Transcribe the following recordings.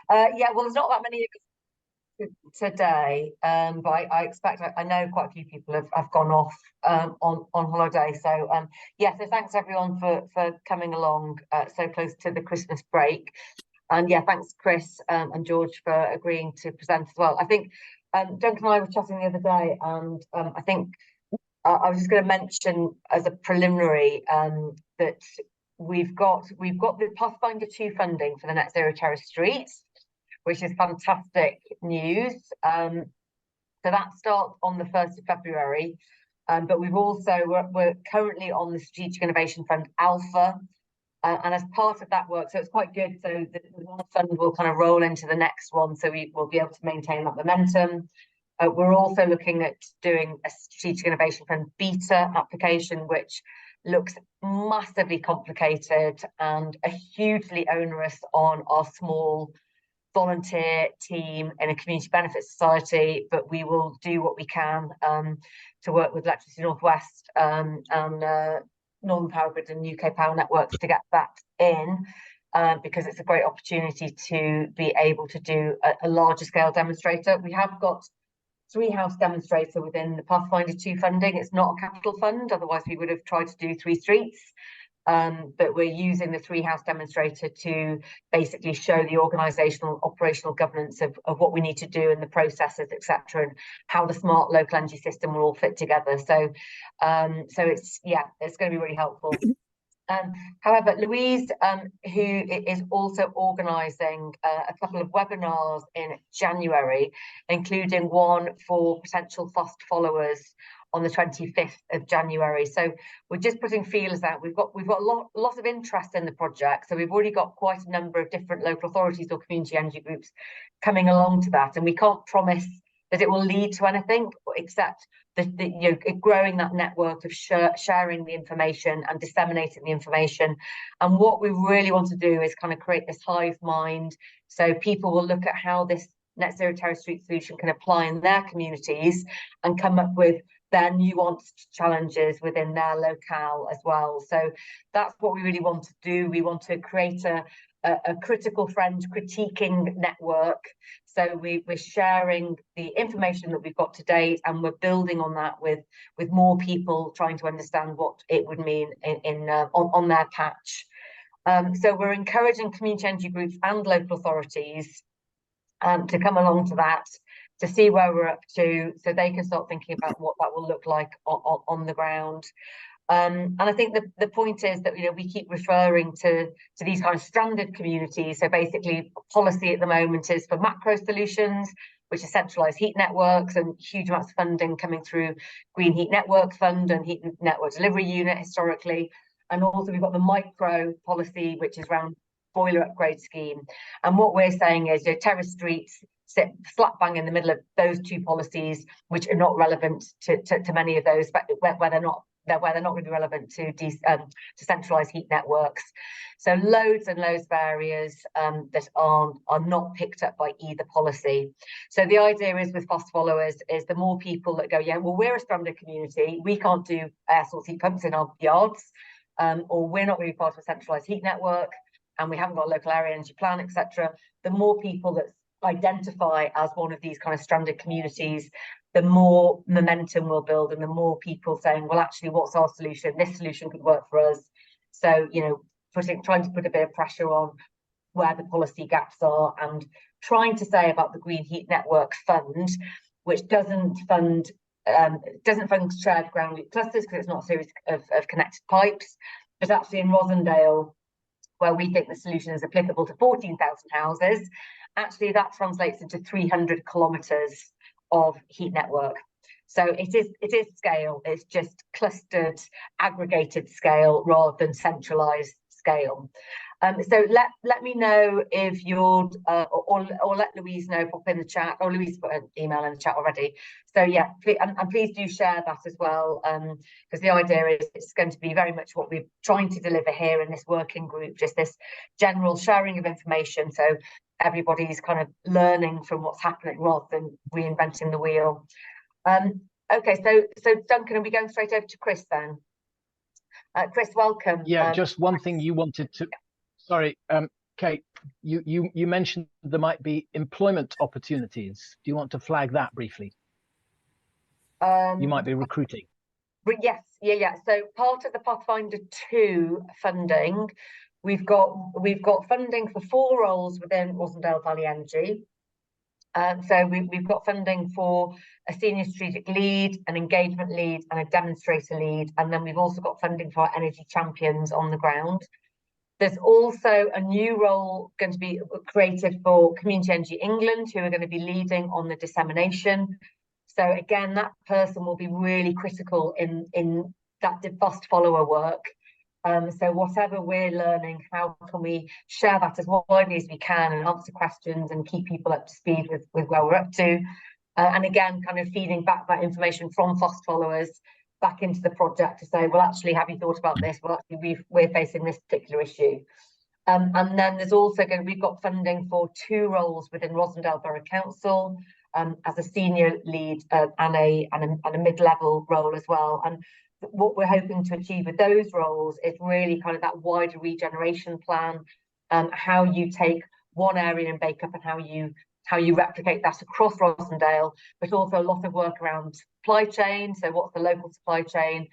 Yeah, well, there's not that many today, but I expect I know quite a few people have gone off on holiday. So yeah, so thanks everyone for coming along so close to the Christmas break, and yeah, thanks Chris and George for agreeing to present as well. I think Duncan and I were chatting the other day, and I think I was just going to mention as a preliminary that we've got the Pathfinder 2 funding for the Net Zero Terrace Streets, which is fantastic news. So that starts on the 1st of February. But we're currently on the Strategic Innovation Fund Alpha. And as part of that work, so it's quite good. So the one fund will kind of roll into the next one. So we will be able to maintain that momentum. We're also looking at doing a Strategic Innovation Fund Beta application, which looks massively complicated and hugely onerous on our small volunteer team in a community benefit society, but we will do what we can to work with Electricity North West and Northern Power Grid and UK Power Networks to get that in, because it's a great opportunity to be able to do a larger scale demonstrator. We have got 3 house demonstrator within the Pathfinder 2 funding. It's not a capital fund, otherwise we would have tried to do 3 streets. But we're using the 3 house demonstrator to basically show the organisational operational governance of what we need to do and the processes, etc., and how the smart local energy system will all fit together. So it's going to be really helpful. However, Louise, who is also organising a couple of webinars in January, including one for potential fast followers on the 25th of January. So we're just putting feelers out. We've got a lot of interest in the project. So we've already got quite a number of different local authorities or community energy groups coming along to that. And we can't promise that it will lead to anything, except growing that network of sharing the information and disseminating the information. And what we really want to do is kind of create this hive mind, so people will look at how this Net Zero Terrace Street solution can apply in their communities and come up with their nuanced challenges within their locale as well. So that's what we really want to do. We want to create a critical friend critiquing network. So we're sharing the information that we've got to date, and we're building on that with more people trying to understand what it would mean on their patch. So we're encouraging community energy groups and local authorities to come along to that, to see where we're up to, so they can start thinking about what that will look like on the ground. And I think the point is that we keep referring to these kind of stranded communities. So basically, policy at the moment is for macro solutions, which are centralised heat networks and huge amounts of funding coming through Green Heat Network Fund and Heat Network Delivery Unit historically. And also we've got the micro policy, which is around boiler upgrade scheme. And what we're saying is terrace streets sit slap bang in the middle of those 2 policies, which are not relevant to many of those, but where they're not really relevant to centralised heat networks. So loads and loads of areas that are not picked up by either policy. So the idea is with fast followers is the more people that go, yeah, well, we're a stranded community, we can't do air source heat pumps in our yards, or we're not really part of a centralised heat network, and we haven't got a local area energy plan, etc. The more people that identify as one of these kind of stranded communities, the more momentum we'll build, and the more people saying, well, actually, what's our solution? This solution could work for us. So, trying to put a bit of pressure on where the policy gaps are, and trying to say about the Green Heat Network Fund, which doesn't fund shared ground loop clusters because it's not a series of connected pipes, but actually in Rosendale, where we think the solution is applicable to 14,000 houses, actually that translates into 300 kilometres of heat network. So it is scale. It's just clustered, aggregated scale rather than centralised scale. So let me know if you're, or let Louise know, pop in the chat, or Louise put an email in the chat already. So yeah, and please do share that as well, because the idea is it's going to be very much what we're trying to deliver here in this working group, just this general sharing of information, so everybody's kind of learning from what's happening rather than reinventing the wheel. Okay, so Duncan, are we going straight over to Chris then? Chris, welcome. Yeah, just one thing you wanted to. Sorry, Kate, you mentioned there might be employment opportunities. Do you want to flag that briefly? You might be recruiting. Yes, yeah. So part of the Pathfinder 2 funding, we've got funding for 4 roles within Rosendale Valley Energy. So we've got funding for a senior strategic lead, an engagement lead, and a demonstrator lead, and then we've also got funding for our energy champions on the ground. There's also a new role going to be created for Community Energy England, who are going to be leading on the dissemination. So again, that person will be really critical in that fast follower work. So whatever we're learning, how can we share that as widely as we can and answer questions and keep people up to speed with where we're up to. And again, kind of feeding back that information from fast followers back into the project to say, well, actually, have you thought about this? Well, actually, we're facing this particular issue. And then there's also we've got funding for 2 roles within Rosendale Borough Council, as a senior lead and a mid-level role as well. And what we're hoping to achieve with those roles is really kind of that wider regeneration plan, how you take one area in Bacup and how you replicate that across Rosendale, but also a lot of work around supply chain. So what's the local supply chain,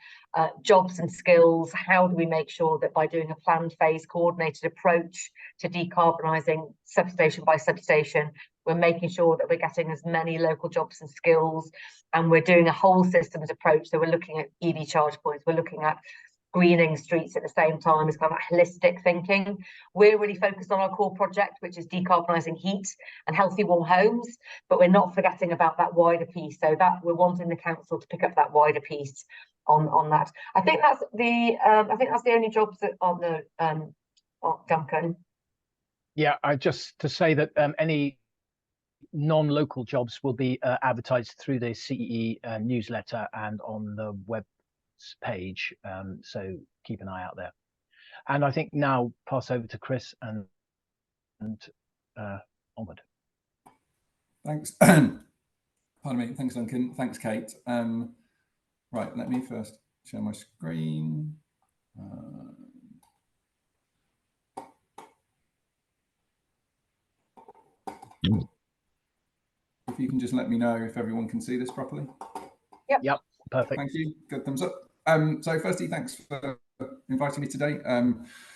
jobs and skills? How do we make sure that by doing a planned phase coordinated approach to decarbonising substation by substation, we're making sure that we're getting as many local jobs and skills, and we're doing a whole systems approach. So we're looking at EV charge points, we're looking at greening streets at the same time, as kind of holistic thinking. We're really focused on our core project, which is decarbonising heat and healthy warm homes, but we're not forgetting about that wider piece. So that we're wanting the council to pick up that wider piece on that. I think that's the only jobs that on the Duncan. Yeah, just to say that any non-local jobs will be advertised through the CEE newsletter and on the web page, so keep an eye out there. And I think now pass over to Chris and onward. Thanks. Pardon me. Thanks, Duncan. Thanks, Kate. Right, let me first share my screen. If you can just let me know if everyone can see this properly. Yep. Perfect. Thank you. Good thumbs up. So firstly, thanks for inviting me today.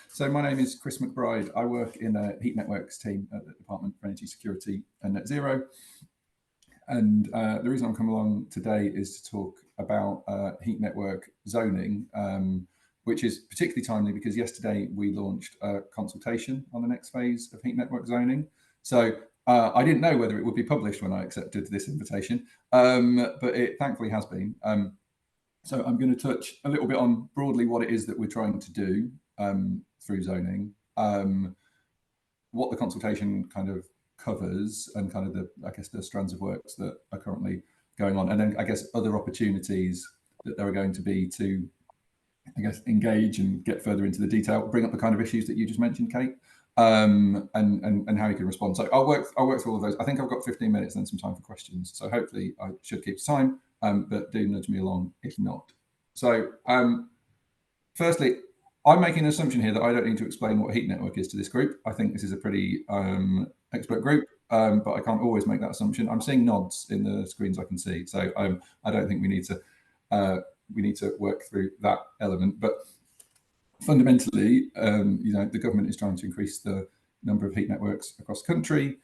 So my name is Chris McBride. I work in a heat networks team at the Department for Energy Security and Net Zero. And the reason I'm coming along today is to talk about heat network zoning, which is particularly timely because yesterday we launched a consultation on the next phase of heat network zoning. So I didn't know whether it would be published when I accepted this invitation, but it thankfully has been. So I'm going to touch a little bit on broadly what it is that we're trying to do through zoning, what the consultation kind of covers, and kind of the strands of works that are currently going on, and then I guess other opportunities that there are going to be to, engage and get further into the detail, bring up the kind of issues that you just mentioned, Kate, and how you can respond. So I'll work through all of those. I think I've got 15 minutes and some time for questions, so hopefully I should keep time. But do nudge me along if not. So firstly, I'm making an assumption here that I don't need to explain what a heat network is to this group. I think this is a pretty expert group, but I can't always make that assumption. I'm seeing nods in the screens I can see, so I don't think we need to work through that element. But fundamentally, the government is trying to increase the number of heat networks across the country,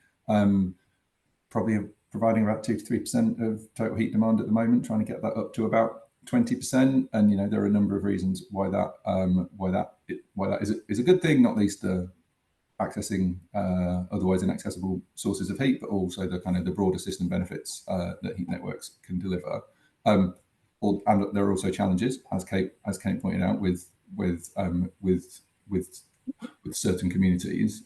probably providing about 2 to 3% of total heat demand at the moment, trying to get that up to about 20%. And there are a number of reasons why that is a good thing, not least accessing otherwise inaccessible sources of heat, but also the kind of the broader system benefits that heat networks can deliver. And there are also challenges, as Kate pointed out, with certain communities.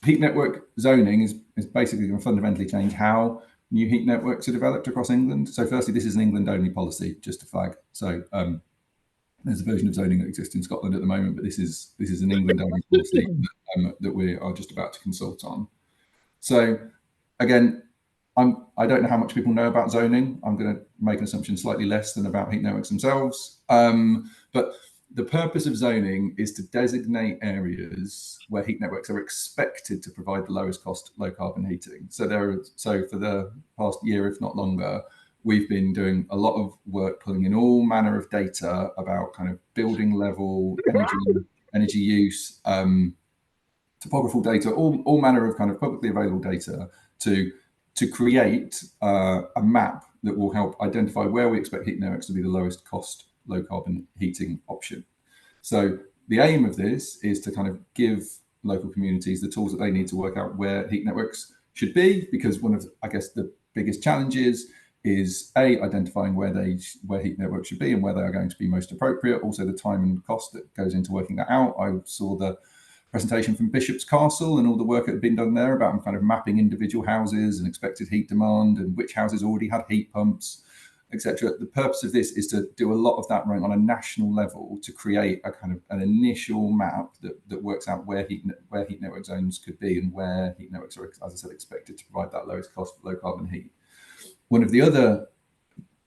Heat network zoning is basically going to fundamentally change how new heat networks are developed across England. So firstly, this is an England-only policy, just to flag. So there's a version of zoning that exists in Scotland at the moment, but this is an England-only policy that we are just about to consult on. So again, I don't know how much people know about zoning. I'm going to make an assumption slightly less than about heat networks themselves. But The purpose of zoning is to designate areas where heat networks are expected to provide the lowest cost low carbon heating. So for the past year, if not longer, we've been doing a lot of work pulling in all manner of data about kind of building level energy use, topographical data, all manner of kind of publicly available data to create a map that will help identify where we expect heat networks to be the lowest cost low carbon heating option. So the aim of this is to kind of give local communities the tools that they need to work out where heat networks should be, because one of, I guess, the biggest challenges is identifying where heat networks should be and where they are going to be most appropriate. Also the time and cost that goes into working that out. I saw the presentation from Bishop's Castle and all the work that had been done there about kind of mapping individual houses and expected heat demand and which houses already had heat pumps, etc. The purpose of this is to do a lot of that running on a national level to create a kind of an initial map that works out where heat network zones could be and where heat networks are, as I said, expected to provide that lowest cost low carbon heat. One of the other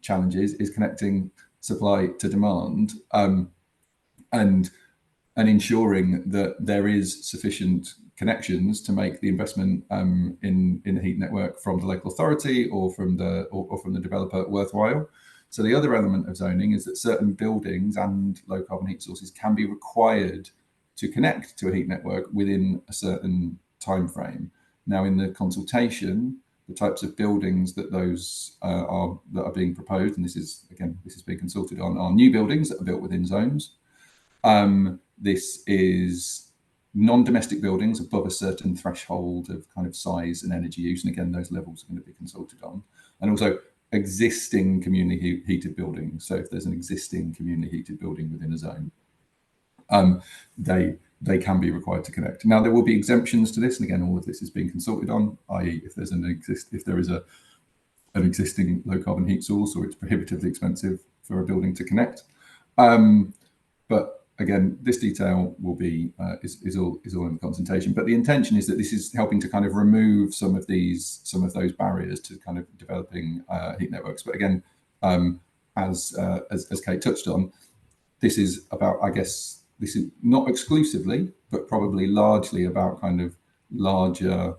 challenges is connecting supply to demand, and ensuring that there is sufficient connections to make the investment in the heat network from the local authority or from the developer worthwhile. So the other element of zoning is that certain buildings and low carbon heat sources can be required to connect to a heat network within a certain time frame. Now, in the consultation, the types of buildings that are being proposed, and this is being consulted on, are new buildings that are built within zones. This is non-domestic buildings above a certain threshold of kind of size and energy use, and again, those levels are going to be consulted on, and also existing community heated buildings. So if there's an existing community heated building within a zone, they can be required to connect. Now, there will be exemptions to this, and again, all of this is being consulted on, i.e. if there is an existing low carbon heat source or it's prohibitively expensive for a building to connect. But again, this detail will be is all in the consultation. But the intention is that this is helping to kind of remove some of those barriers to kind of developing heat networks. But again, as Kate touched on, this is about, I guess, this is not exclusively, but probably largely about kind of larger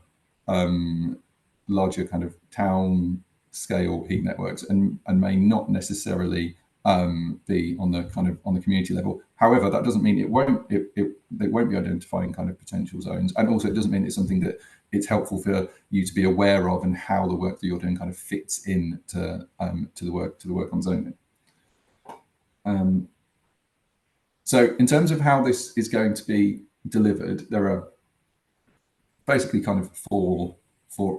kind of town scale heat networks, and may not necessarily be on the community level. However, that doesn't mean they won't be identifying kind of potential zones, and also it doesn't mean it's something that it's helpful for you to be aware of and how the work that you're doing kind of fits in to the work on zoning. So in terms of how this is going to be delivered, there are basically kind of four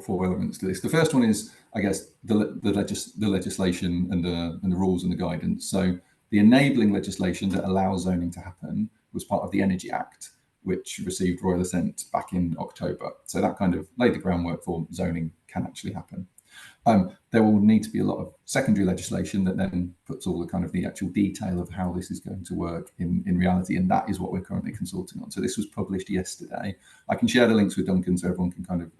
elements to this. The first one is, I guess, the legislation and the rules and the guidance. So the enabling legislation that allows zoning to happen was part of the Energy Act, which received royal assent back in October. So that kind of laid the groundwork for zoning can actually happen. There will need to be a lot of secondary legislation that then puts all the kind of the actual detail of how this is going to work in reality, and that is what we're currently consulting on. So this was published yesterday. I can share the links with Duncan so everyone can kind of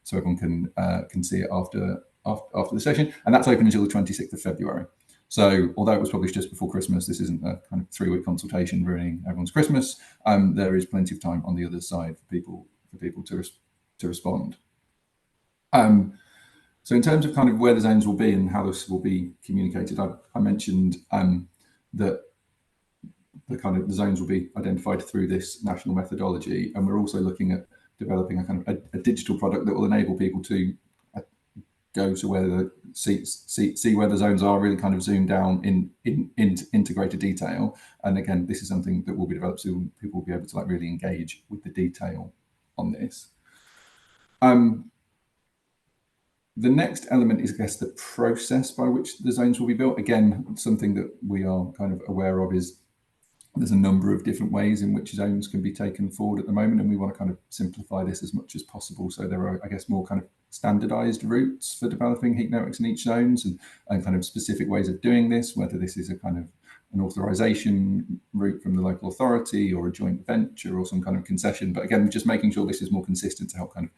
so everyone can see it after the session, and that's open until the 26th of February. So although it was published just before Christmas, this isn't a kind of 3-week consultation ruining everyone's Christmas. There is plenty of time on the other side for people to respond. So in terms of kind of where the zones will be and how this will be communicated, I mentioned that the zones will be identified through this national methodology, and we're also looking at developing a kind of a digital product that will enable people to go to where the see where the zones are, really kind of zoom down in integrated detail. And again, this is something that will be developed so people will be able to like really engage with the detail on this. The next element is, I guess, the process by which the zones will be built. Again, something that we are kind of aware of is there's a number of different ways in which zones can be taken forward at the moment, and we want to kind of simplify this as much as possible. So there are, I guess, more kind of standardized routes for developing heat networks in each zones, and kind of specific ways of doing this, whether this is a kind of an authorization route from the local authority or a joint venture or some kind of concession. But again, just making sure this is more consistent to help kind of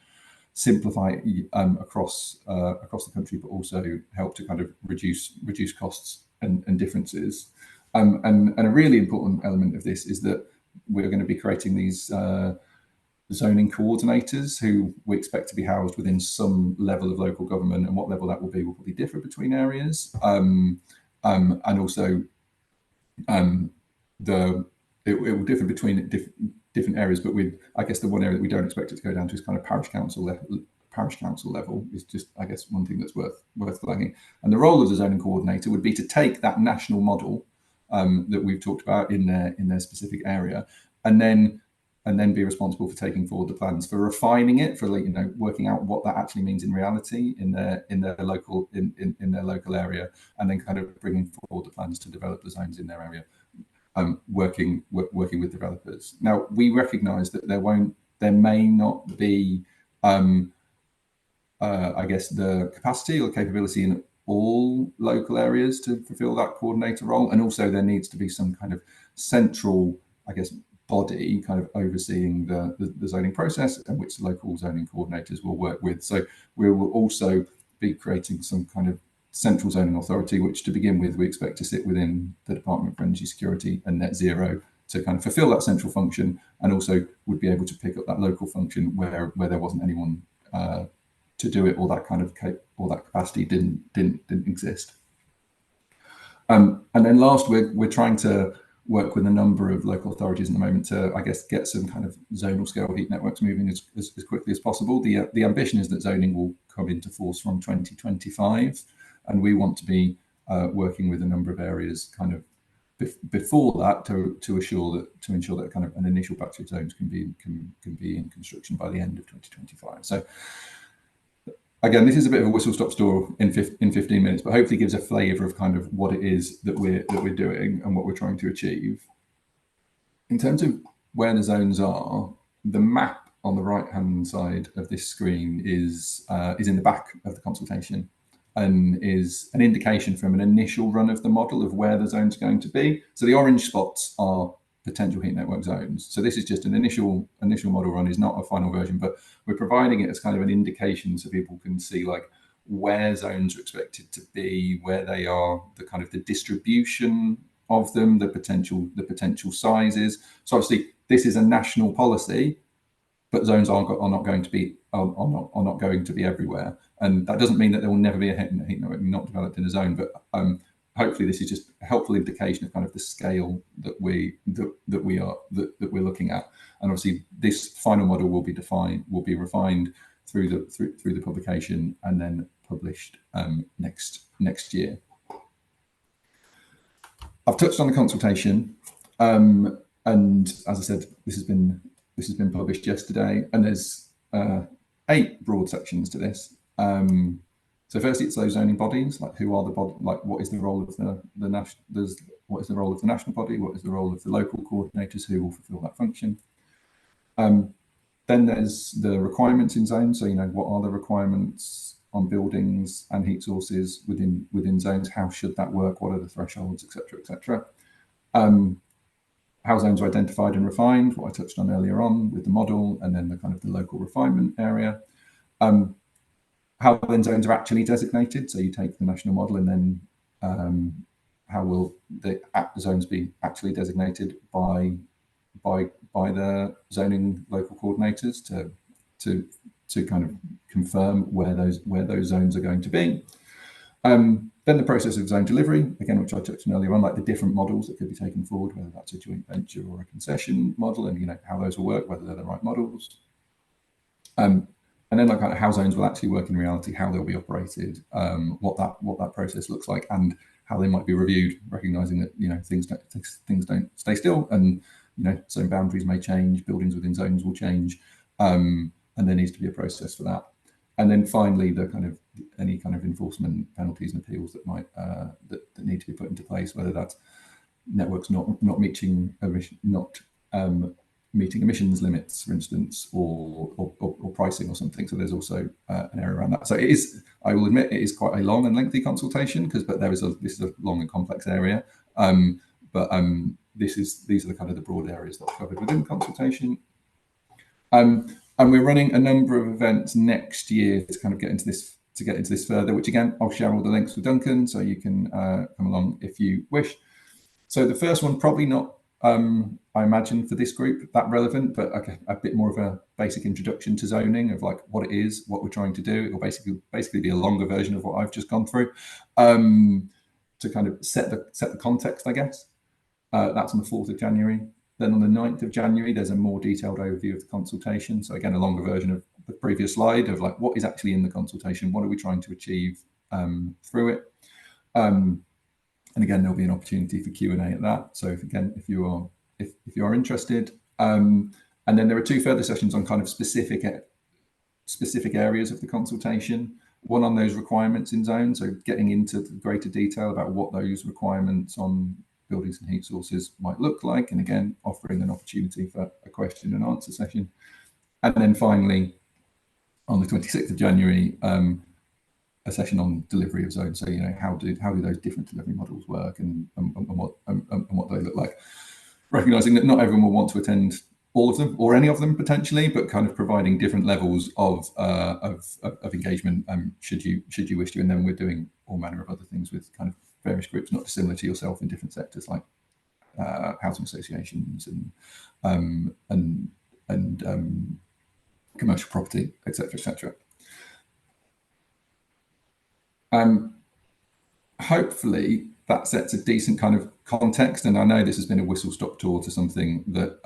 simplify across the country, but also help to kind of reduce costs and differences. And a really important element of this is that we're going to be creating these zoning coordinators who we expect to be housed within some level of local government, and what level that will be will probably differ between areas. And also it will differ between different areas, but I guess the one area that we don't expect it to go down to is kind of parish council level is just, I guess, one thing that's worth flagging. And the role of the zoning coordinator would be to take that national model that we've talked about in their specific area, and then be responsible for taking forward the plans, for refining it, for working out what that actually means in reality in their local area, and then kind of bringing forward the plans to develop the zones in their area, working with developers. Now, we recognise that there may not be I guess the capacity or capability in all local areas to fulfil that coordinator role, and also there needs to be some kind of central, I guess, body kind of overseeing the zoning process, and which local zoning coordinators will work with. So we will also be creating some kind of central zoning authority, which to begin with we expect to sit within the Department for Energy Security and Net Zero, to kind of fulfil that central function, and also would be able to pick up that local function where there wasn't anyone to do it, or that kind of capacity didn't exist. And then last, we're trying to work with a number of local authorities at the moment to, I guess, get some kind of zonal scale heat networks moving as quickly as possible. The ambition is that zoning will come into force from 2025, and we want to be working with a number of areas kind of before that to ensure that kind of an initial batch of zones can be in construction by the end of 2025. So again, this is a bit of a whistle-stop tour in 15 minutes, but hopefully gives a flavour of kind of what it is that we're doing and what we're trying to achieve. In terms of where the zones are, the map on the right-hand side of this screen is in the back of the consultation, and is an indication from an initial run of the model of where the zone's going to be. So the orange spots are potential heat network zones. So this is just an initial model run, is not a final version, but we're providing it as kind of an indication so people can see like where zones are expected to be, where they are, the kind of the distribution of them, the potential sizes. So obviously this is a national policy, but zones are not going to be everywhere. And that doesn't mean that there will never be a heat network not developed in a zone, but hopefully this is just a helpful indication of kind of the scale that we're looking at. And obviously this final model will be refined through the publication and then published next year. I've touched on the consultation, and as I said, this has been published yesterday, and there's 8 broad sections to this. So firstly, it's those zoning bodies, like who are the body, like what is the role of the national, what is the role of the national body, what is the role of the local coordinators who will fulfil that function. Then there's the requirements in zones. So, what are the requirements on buildings and heat sources within zones? How should that work? What are the thresholds, etc., etc. How zones are identified and refined, what I touched on earlier on with the model, and then the kind of the local refinement area. How then zones are actually designated. So you take the national model, and then how will the zones be actually designated by the zoning local coordinators to kind of confirm where those zones are going to be. Then the process of zone delivery, again, which I touched on earlier on, like the different models that could be taken forward, whether that's a joint venture or a concession model, and how those will work, whether they're the right models. And then like how zones will actually work in reality, how they'll be operated, what that process looks like, and how they might be reviewed, recognizing that things don't stay still, and zone boundaries may change, buildings within zones will change, and there needs to be a process for that. And then finally, the kind of any kind of enforcement penalties and appeals that might that need to be put into place, whether that's networks not meeting meeting emissions limits, for instance, or pricing or something. So there's also an area around that. So it is, I will admit, it is quite a long and lengthy consultation, but this is a long and complex area. These are the kind of the broad areas that are covered within consultation. And we're running a number of events next year to kind of get into this further, which again, I'll share all the links with Duncan, so you can come along if you wish. So the first one, probably not, I imagine for this group that relevant, but a bit more of a basic introduction to zoning of like what it is, what we're trying to do. It will basically be a longer version of what I've just gone through, to kind of set the context, I guess. That's on the 4th of January. Then on the 9th of January, there's a more detailed overview of the consultation. So again, a longer version of the previous slide of like what is actually in the consultation, what are we trying to achieve through it. And again, there'll be an opportunity for Q&A at that. So if you are interested, and then there are 2 further sessions on kind of specific areas of the consultation. One on those requirements in zone, so getting into greater detail about what those requirements on buildings and heat sources might look like, and again offering an opportunity for a question and answer session. And then finally, on the 26th of January, a session on delivery of zones. So how do those different delivery models work, and what they look like. Recognizing that not everyone will want to attend all of them or any of them potentially, but kind of providing different levels of engagement should you wish to. And then we're doing all manner of other things with kind of various groups not dissimilar to yourself in different sectors, like housing associations and commercial property, etc., etc. Hopefully that sets a decent kind of context, and I know this has been a whistle-stop tour to something that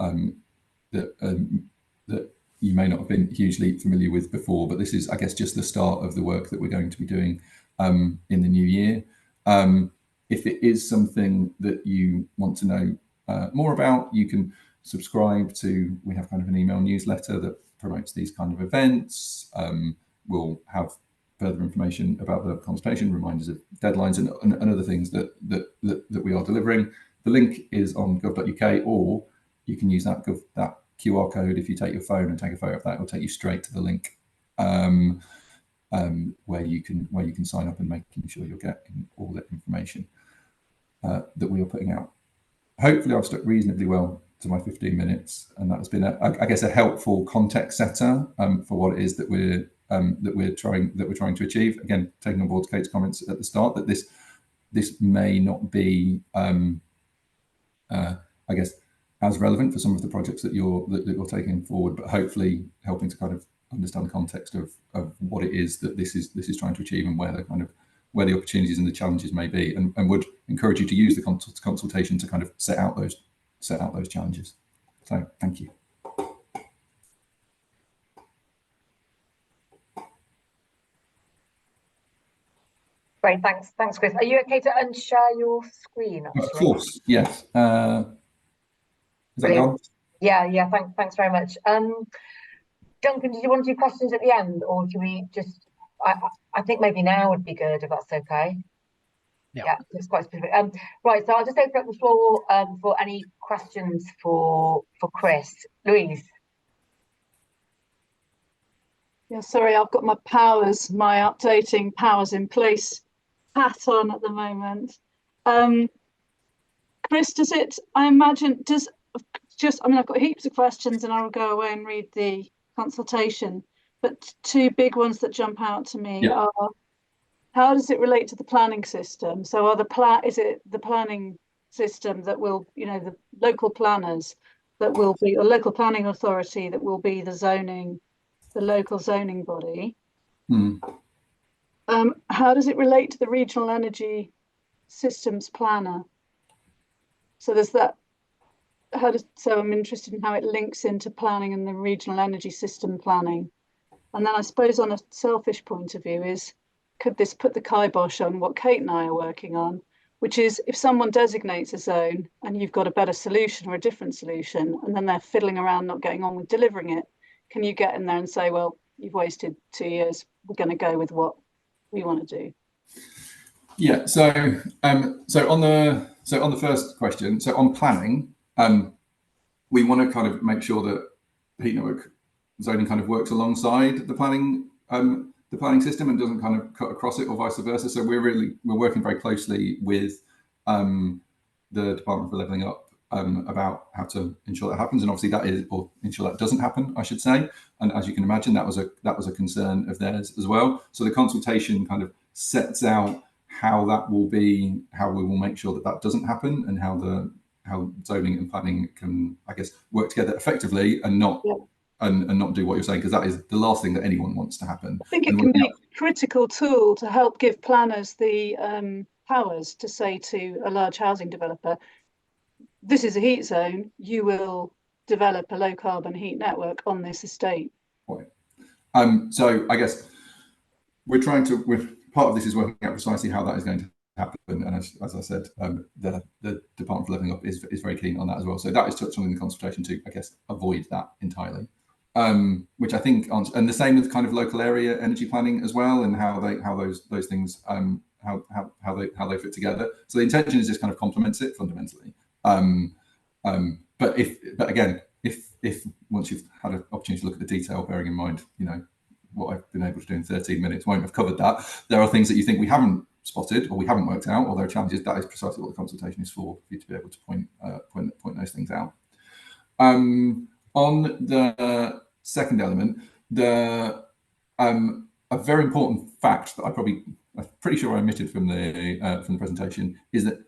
that you may not have been hugely familiar with before, but this is, I guess, just the start of the work that we're going to be doing in the new year. If it is something that you want to know more about, you can subscribe to, we have kind of an email newsletter that promotes these kind of events. We'll have further information about the consultation, reminders of deadlines and other things that we are delivering. The link is on gov.uk, or you can use that QR code. If you take your phone and take a photo of that, it will take you straight to the link where you can sign up and making sure you're getting all that information that we are putting out. Hopefully I've stuck reasonably well to my 15 minutes, and that has been I guess a helpful context setter for what it is that we're trying to achieve. Again, taking on board Kate's comments at the start that this may not be I guess as relevant for some of the projects that you're taking forward, but hopefully helping to kind of understand the context of what it is that this is trying to achieve, and where the opportunities and the challenges may be, and would encourage you to use the consultation to kind of set out those challenges. So thank you. Great, thanks, Chris. Are you okay to unshare your screen? Actually? Of course, yes. Is that gone? Yeah. Thanks very much. Duncan, did you want to do questions at the end, or do we just? I think maybe now would be good, if that's okay. Yeah, it's quite specific. Right, so I'll just open up the floor for any questions for Chris. Louise. Yeah, sorry, I've got my updating powers in place hat on at the moment. Chris, I mean, I've got heaps of questions and I'll go away and read the consultation, but 2 big ones that jump out to me are, how does it relate to the planning system? So is it the planning system that will, the local planners that will be, or local planning authority that will be the local zoning body? How does it relate to the regional energy systems planner? So there's that. So I'm interested in how it links into planning and the regional energy system planning. And then I suppose on a selfish point of view is, could this put the kibosh on what Kate and I are working on, which is if someone designates a zone and you've got a better solution or a different solution, and then they're fiddling around not getting on with delivering it, can you get in there and say, well, you've wasted 2 years, we're going to go with what we want to do? Yeah, so on the first question, so on planning, we want to kind of make sure that heat network zoning kind of works alongside the planning system and doesn't kind of cut across it, or vice versa. So we're working very closely with the Department for Levelling Up about how to ensure that happens, and obviously or ensure that doesn't happen, I should say. And as you can imagine, that was a concern of theirs as well. So the consultation kind of sets out how that will be, how we will make sure that that doesn't happen, and how zoning and planning can, I guess, work together effectively and not and not do what you're saying, because that is the last thing that anyone wants to happen. I think it can be a critical tool to help give planners the powers to say to a large housing developer, this is a heat zone, you will develop a low carbon heat network on this estate. Right. So I guess part of this is working out precisely how that is going to happen, and as I said, the Department for Levelling Up is very keen on that as well. So that is touched on in the consultation to, I guess, avoid that entirely. Which I think, and the same with kind of local area energy planning as well, and how those things how they fit together. So the intention is just kind of complements it fundamentally. But again, if once you've had an opportunity to look at the detail, bearing in mind, you know, what I've been able to do in 13 minutes won't have covered that. There are things that you think we haven't spotted or we haven't worked out, or there are challenges. That is precisely what the consultation is for you to be able to point those things out. On the second element, a very important fact that I'm pretty sure I omitted from the presentation is that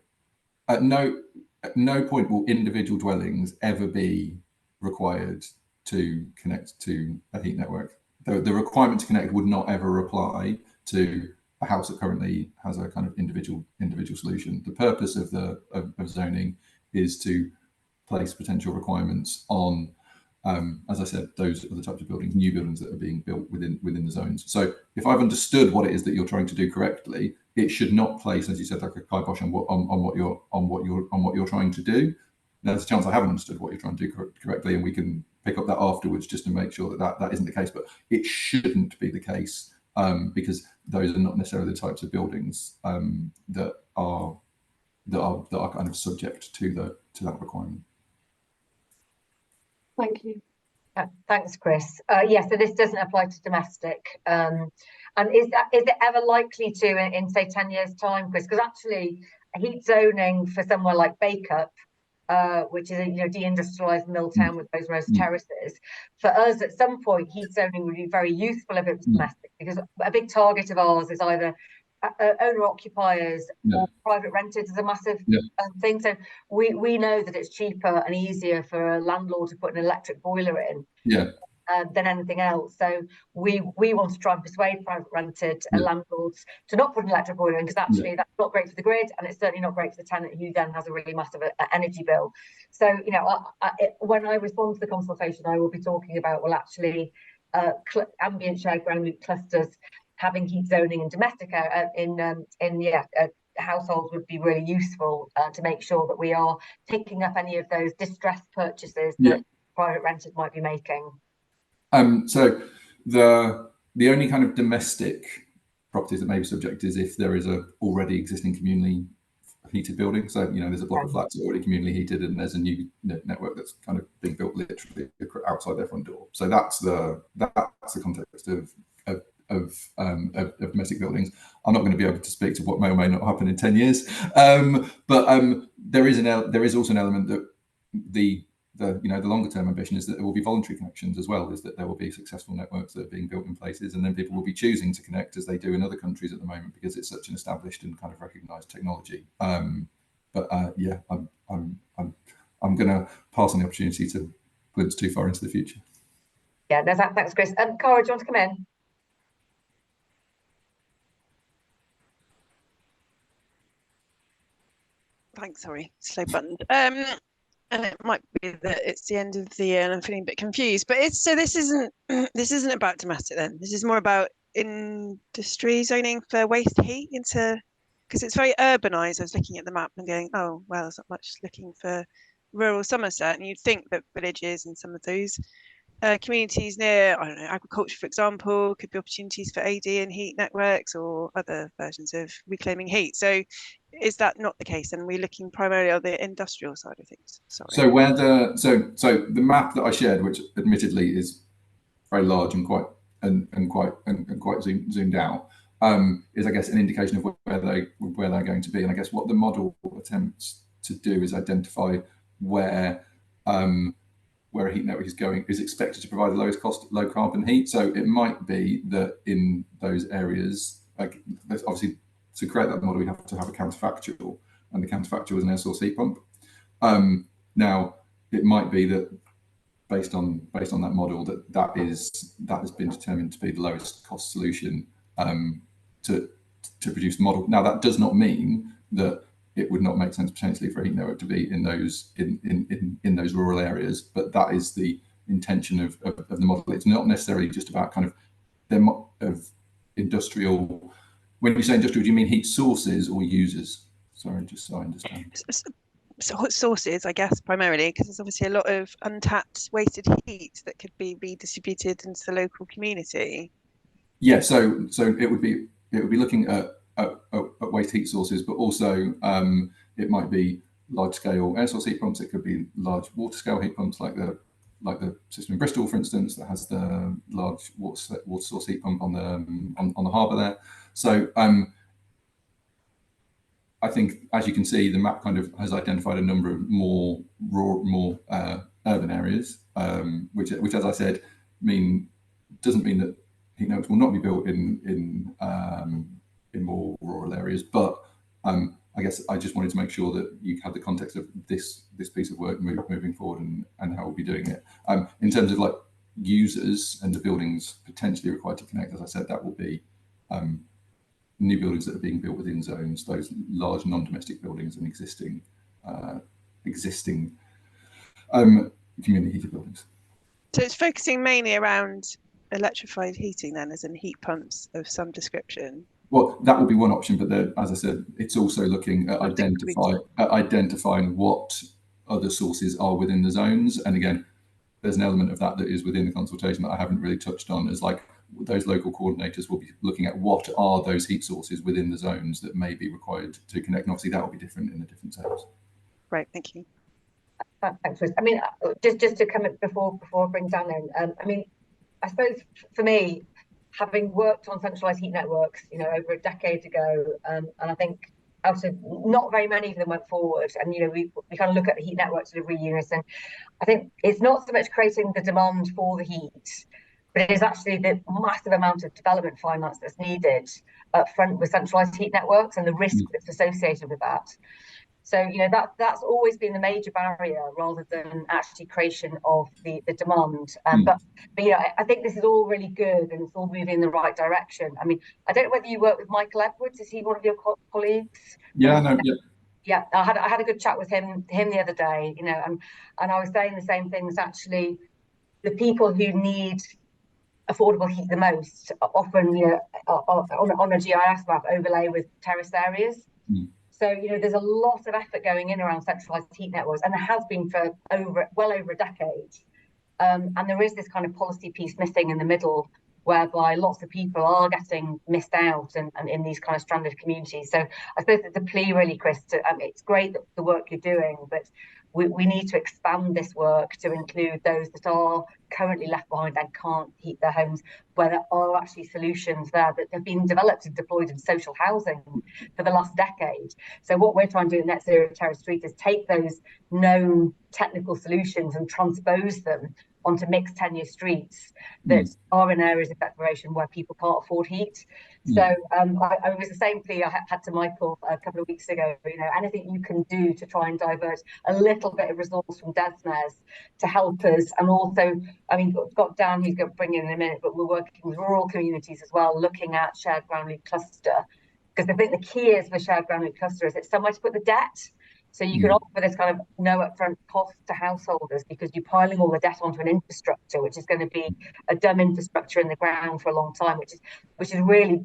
at no point will individual dwellings ever be required to connect to a heat network. The requirement to connect would not ever apply to a house that currently has a kind of individual solution. The purpose of zoning is to place potential requirements on, as I said, those are the types of buildings, new buildings that are being built within the zones. So if I've understood what it is that you're trying to do correctly, it should not place, as you said, like a kibosh on what you're trying to do. There's a chance I haven't understood what you're trying to do correctly, and we can pick up that afterwards just to make sure that isn't the case. But it shouldn't be the case, because those are not necessarily the types of buildings that are kind of subject to that requirement. Thank you. Thanks, Chris. So this doesn't apply to domestic. And is it ever likely to in say 10 years time, Chris? Because actually heat zoning for somewhere like Bacup, which is a deindustrialized mill town with those rows of terraces, for us at some point heat zoning would be very useful if it was domestic, because a big target of ours is either owner occupiers or private rented is a massive thing. So we know that it's cheaper and easier for a landlord to put an electric boiler in than anything else. So we want to try and persuade private rented landlords to not put an electric boiler in, because actually that's not great for the grid, and it's certainly not great for the tenant, who then has a really massive energy bill. So when I respond to the consultation, I will be talking about, well, actually ambient shared ground loop clusters having heat zoning in domestic households would be really useful to make sure that we are picking up any of those distressed purchases that private renters might be making. So the only kind of domestic properties that may be subject is if there is a already existing communally heated building. So there's a block of flats already communally heated, and there's a new network that's kind of being built literally outside their front door. So that's the context of domestic buildings. I'm not going to be able to speak to what may or may not happen in 10 years, but there is also an element that the longer term ambition is that there will be voluntary connections as well, is that there will be successful networks that are being built in places, and then people will be choosing to connect as they do in other countries at the moment, because it's such an established and kind of recognized technology. I'm going to pass on the opportunity to glimpse too far into the future. Thanks, Chris. Cara, do you want to come in? Thanks, sorry, slow button. And it might be that it's the end of the year and I'm feeling a bit confused, but this isn't about domestic then. This is more about industry zoning for waste heat because it's very urbanized. I was looking at the map and going, oh, well, there's not much looking for rural Somerset. And you'd think that villages and some of those communities near, I don't know, agriculture, for example, could be opportunities for AD and heat networks or other versions of reclaiming heat. So is that not the case? And we're looking primarily on the industrial side of things. Sorry. So where the map that I shared, which admittedly is very large and quite zoomed out, is, I guess, an indication of where they're going to be. And I guess what the model attempts to do is identify where a heat network is expected to provide the lowest cost low carbon heat. So it might be that in those areas, like there's obviously to create that model, you have to have a counterfactual, and the counterfactual is an air source heat pump. Now, it might be that based on that model, that has been determined to be the lowest cost solution to produce the model. Now, that does not mean that it would not make sense potentially for a heat network to be in those rural areas, but that is the intention of the model. It's not necessarily just about kind of industrial. When you say industrial, do you mean heat sources or users? Sorry, just so I understand. Sources, I guess, primarily, because there's obviously a lot of untapped wasted heat that could be redistributed into the local community. Yeah, so it would be looking at waste heat sources, but also it might be large scale air source heat pumps. It could be large water scale heat pumps, like the system in Bristol, for instance, that has the large water source heat pump on the harbour there. So I think, as you can see, the map kind of has identified a number of more urban areas, which, as I said, doesn't mean that heat networks will not be built in more rural areas. But I guess I just wanted to make sure that you had the context of this piece of work moving forward and how we'll be doing it. In terms of like users and the buildings potentially required to connect, as I said, that will be new buildings that are being built within zones, those large non-domestic buildings and existing community heated buildings. So it's focusing mainly around electrified heating then, as in heat pumps of some description. Well, that would be one option, but then, as I said, it's also looking at identifying what other sources are within the zones. And again, there's an element of that is within the consultation that I haven't really touched on, as like those local coordinators will be looking at what are those heat sources within the zones that may be required to connect. And obviously that will be different in the different zones. Right, thank you. Thanks, Chris. I mean, just to come before I bring Dan in, I mean, I suppose for me, having worked on centralised heat networks, over a decade ago, and I think out of not very many of them went forward, and we kind of look at the heat network delivery units, and I think it's not so much creating the demand for the heat, but it is actually the massive amount of development finance that's needed up front with centralised heat networks and the risk that's associated with that. So that's always been the major barrier, rather than actually creation of the demand. But I think this is all really good and it's all moving in the right direction. I mean, I don't know whether you work with Michael Edwards. Is he one of your colleagues? Yeah, no, yeah. Yeah, I had a good chat with him the other day. And I was saying the same things. Actually, the people who need affordable heat the most often, on a GIS map overlay with terraced areas. So, there's a lot of effort going in around centralised heat networks, and there has been for well over a decade. And there is this kind of policy piece missing in the middle, whereby lots of people are getting missed out and in these kind of stranded communities. So I suppose it's a plea really, Chris, it's great that the work you're doing, but we need to expand this work to include those that are currently left behind and can't heat their homes, where there are actually solutions there that have been developed and deployed in social housing for the last decade. So what we're trying to do in Net Zero Terrace Street is take those known technical solutions and transpose them onto mixed tenure streets that are in areas of declaration where people can't afford heat. So I was the same plea I had to Michael a couple of weeks ago. Anything you can do to try and divert a little bit of resource from DESNZ to help us. And also, I mean, got Dan, who's going to bring in a minute, but we're working with rural communities as well, looking at shared ground loop cluster. Because I think the key is for shared ground loop cluster is it's somewhere to put the debt. So you can offer this kind of no upfront cost to householders, because you're piling all the debt onto an infrastructure, which is going to be a dumb infrastructure in the ground for a long time, which is really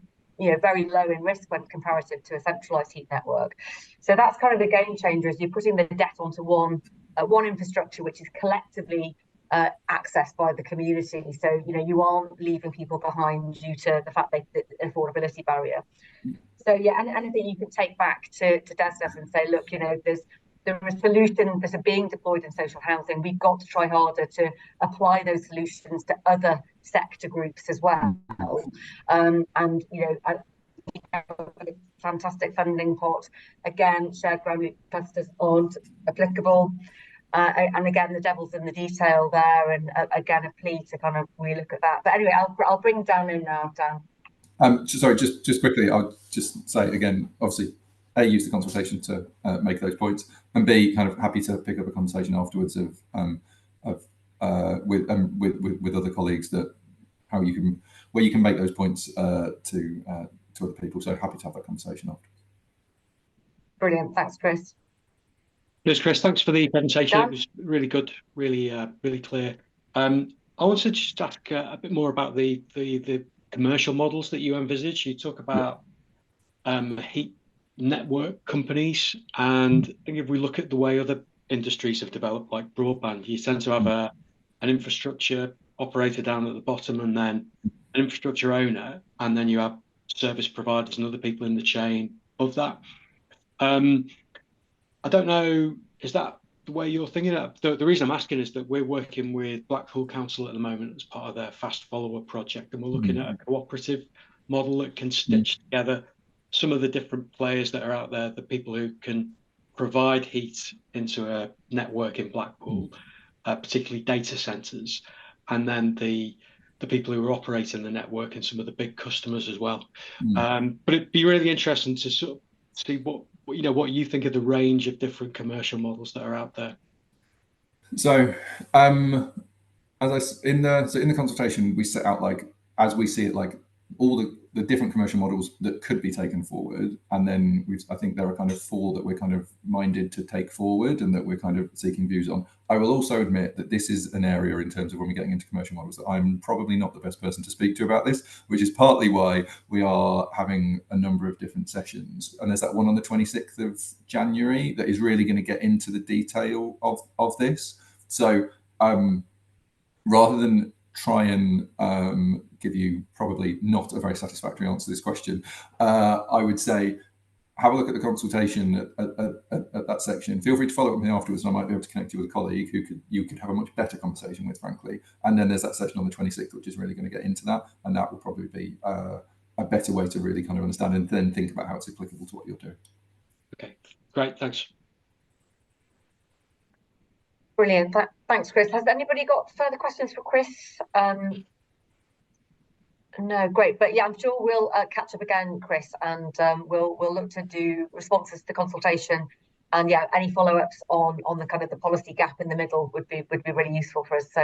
very low in risk when comparative to a centralised heat network. So that's kind of the game changer, is you're putting the debt onto one infrastructure which is collectively accessed by the community. So you aren't leaving people behind due to the fact that the affordability barrier. So yeah, and anything you can take back to DESNZ and say, look, there are solutions that are being deployed in social housing. We've got to try harder to apply those solutions to other sector groups as well. And fantastic funding pot. Again, shared ground loop clusters aren't applicable. And again, the devil's in the detail there. And again, a plea to kind of relook at that. But anyway, I'll bring Dan in now, Dan. Sorry, just quickly, I'll just say again, obviously, A, use the consultation to make those points, and B, kind of happy to pick up a conversation afterwards with other colleagues that where you can make those points to other people. So happy to have that conversation after. Brilliant, thanks, Chris. Yes, Chris, thanks for the presentation. Dan? It was really good, really clear. I wanted to just ask a bit more about the commercial models that you envisage. You talk about heat network companies, and I think if we look at the way other industries have developed, like broadband, you tend to have an infrastructure operator down at the bottom, and then an infrastructure owner, and then you have service providers and other people in the chain of that. I don't know, is that the way you're thinking? The reason I'm asking is that we're working with Blackpool Council at the moment as part of their fast follower project, and we're looking at a cooperative model that can stitch together some of the different players that are out there, the people who can provide heat into a network in Blackpool, particularly data centres, and then the people who are operating the network and some of the big customers as well. But it'd be really interesting to sort of see what you think of the range of different commercial models that are out there. So, in the consultation, we set out, like, as we see it, like all the different commercial models that could be taken forward, and then I think there are kind of 4 that we're kind of minded to take forward and that we're kind of seeking views on. I will also admit that this is an area, in terms of when we're getting into commercial models, that I'm probably not the best person to speak to about this, which is partly why we are having a number of different sessions. And there's that one on the 26th of January that is really going to get into the detail of this. So rather than try and give you probably not a very satisfactory answer to this question, I would say have a look at the consultation at that section. Feel free to follow up with me afterwards, and I might be able to connect you with a colleague who you could have a much better conversation with, frankly. And then there's that session on the 26th, which is really going to get into that, and that will probably be a better way to really kind of understand and then think about how it's applicable to what you're doing. Okay, great, thanks. Brilliant, thanks, Chris. Has anybody got further questions for Chris? No, great, but yeah, I'm sure we'll catch up again, Chris, and we'll look to do responses to the consultation, and yeah, any follow-ups on the kind of the policy gap in the middle would be really useful for us. So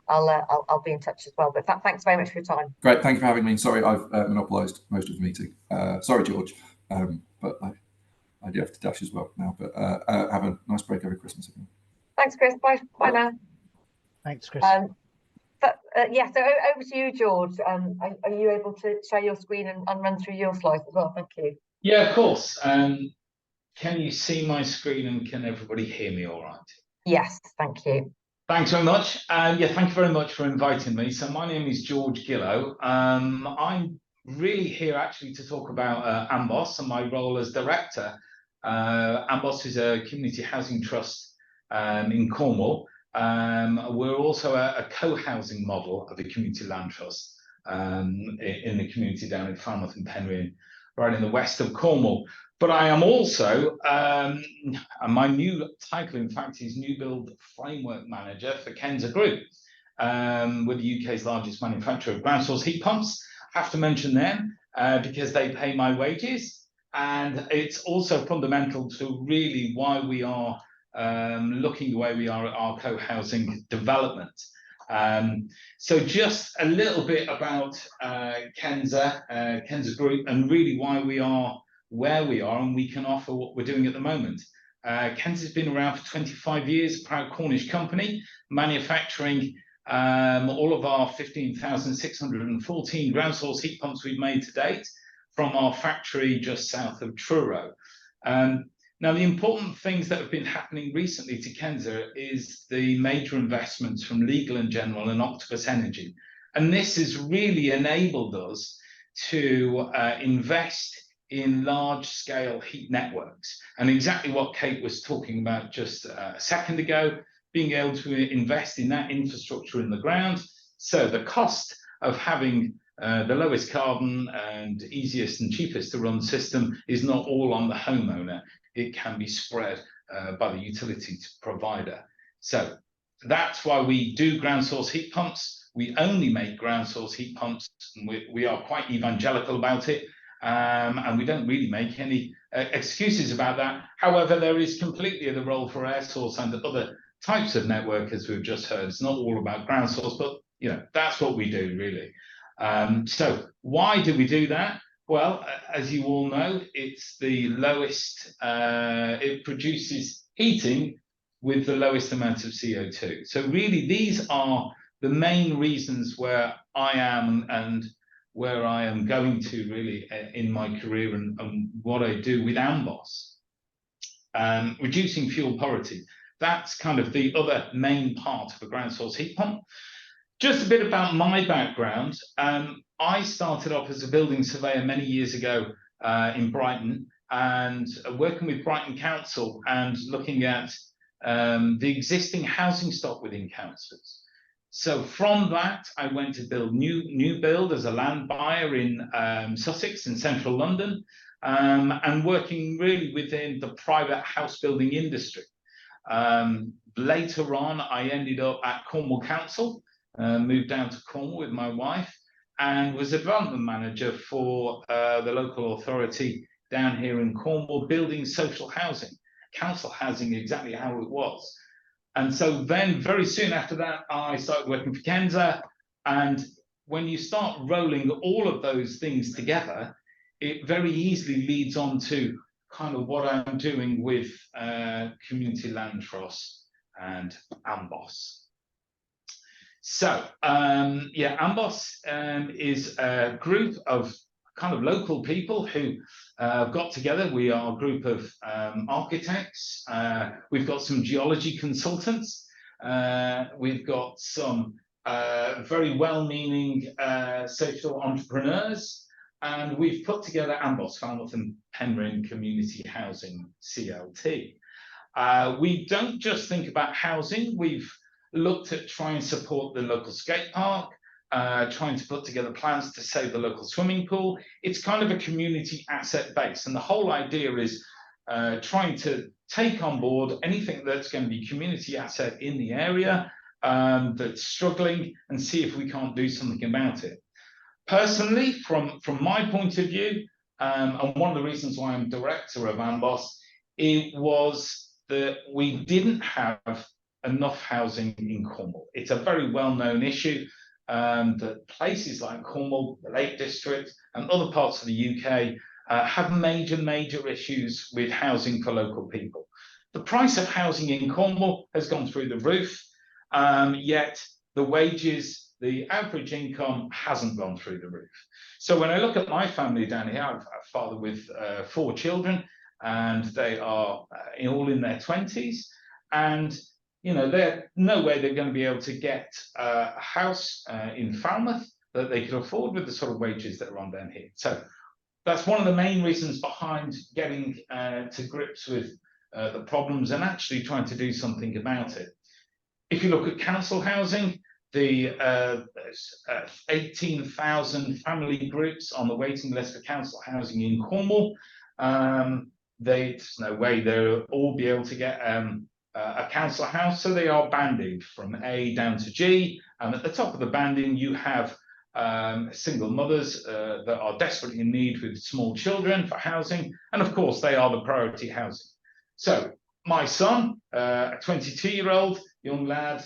I'll be in touch as well. But thanks very much for your time. Great, thank you for having me. Sorry, I've monopolised most of the meeting. Sorry, George, but I do have to dash as well now. But have a nice break over Christmas. Thanks, Chris. Bye now. Thanks, Chris. Yeah, so over to you, George. Are you able to share your screen and run through your slides as well? Thank you. Yeah, of course. Can you see my screen, and can everybody hear me all right? Yes, thank you. Thanks very much. Yeah, thank you very much for inviting me. So my name is George Gillow. I'm really here actually to talk about Ambos and my role as director. Ambos is a community housing trust in Cornwall. We're also a co-housing model of a community land trust in the community down in Falmouth and Penryn, right in the west of Cornwall. But I am also, my new title, in fact, is New Build Framework Manager for DESNZ Group. We're the UK's largest manufacturer of ground source heat pumps. I have to mention them because they pay my wages. And it's also fundamental to really why we are looking the way we are at our co-housing development. So just a little bit about DESNZ Group, and really why we are where we are and we can offer what we're doing at the moment. DESNZ has been around for 25 years, a proud Cornish company, manufacturing all of our 15,614 ground source heat pumps we've made to date from our factory just south of Truro. Now, the important things that have been happening recently to DESNZ is the major investments from Legal & General and Octopus Energy. And this has really enabled us to invest in large-scale heat networks. And exactly what Kate was talking about just a second ago, being able to invest in that infrastructure in the ground. So the cost of having the lowest carbon and easiest and cheapest to run system is not all on the homeowner. It can be spread by the utility provider. So that's why we do ground source heat pumps. we only make ground source heat pumps. And we are quite evangelical about it, and we don't really make any excuses about that. However, there is completely the role for air source and other types of network, as we've just heard. It's not all about ground source, but that's what we do, really. So why do we do that? Well, as you all know, it's the lowest, it produces heating with the lowest amount of CO2. So really, these are the main reasons where I am and where I am going to really in my career and what I do with Amboss. Reducing fuel poverty. That's kind of the other main part of a ground source heat pump. Just a bit about my background. I started off as a building surveyor many years ago in Brighton, and working with Brighton Council and looking at the existing housing stock within councils. So from that, I went to build new build as a land buyer in Sussex in central London, and working really within the private house building industry. Later on, I ended up at Cornwall Council, moved down to Cornwall with my wife, and was a development manager for the local authority down here in Cornwall, building social housing, council housing, exactly how it was. And so then very soon after that, I started working for DESNZ. And when you start rolling all of those things together, it very easily leads on to kind of what I'm doing with Community Land Trust and Amboss. So yeah, Amboss is a group of kind of local people who got together. We are a group of architects. We've got some geology consultants. We've got some very well-meaning social entrepreneurs. And we've put together Amboss, Falmouth and Penryn Community Housing, CLT. We don't just think about housing. We've looked at trying to support the local skate park, trying to put together plans to save the local swimming pool. It's kind of a community asset base. And the whole idea is trying to take on board anything that's going to be community asset in the area that's struggling, and see if we can't do something about it. Personally, from my point of view, and one of the reasons why I'm director of Amboss, it was that we didn't have enough housing in Cornwall. It's a very well-known issue that places like Cornwall, the Lake District, and other parts of the UK have major issues with housing for local people. The price of housing in Cornwall has gone through the roof, yet the wages, the average income hasn't gone through the roof. So when I look at my family down here, I'm a father with 4 children, and they are all in their 20s. And there's no way they're going to be able to get a house in Falmouth that they could afford with the sort of wages that are on down here. So that's one of the main reasons behind getting to grips with the problems and actually trying to do something about it. If you look at council housing, there's 18,000 family groups on the waiting list for council housing in Cornwall. There's no way they'll all be able to get a council house, so they are banded from A down to G. And at the top of the banding, you have single mothers that are desperately in need with small children for housing. And of course, they are the priority housing. So my son, a 22-year-old young lad,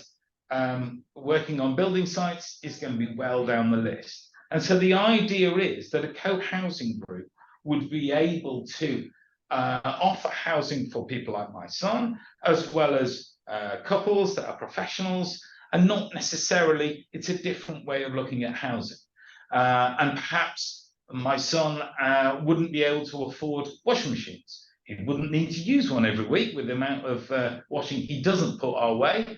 working on building sites, is going to be well down the list. And so the idea is that a co-housing group would be able to offer housing for people like my son, as well as couples that are professionals, and not necessarily, it's a different way of looking at housing. And perhaps my son wouldn't be able to afford washing machines. He wouldn't need to use one every week with the amount of washing he doesn't put our way.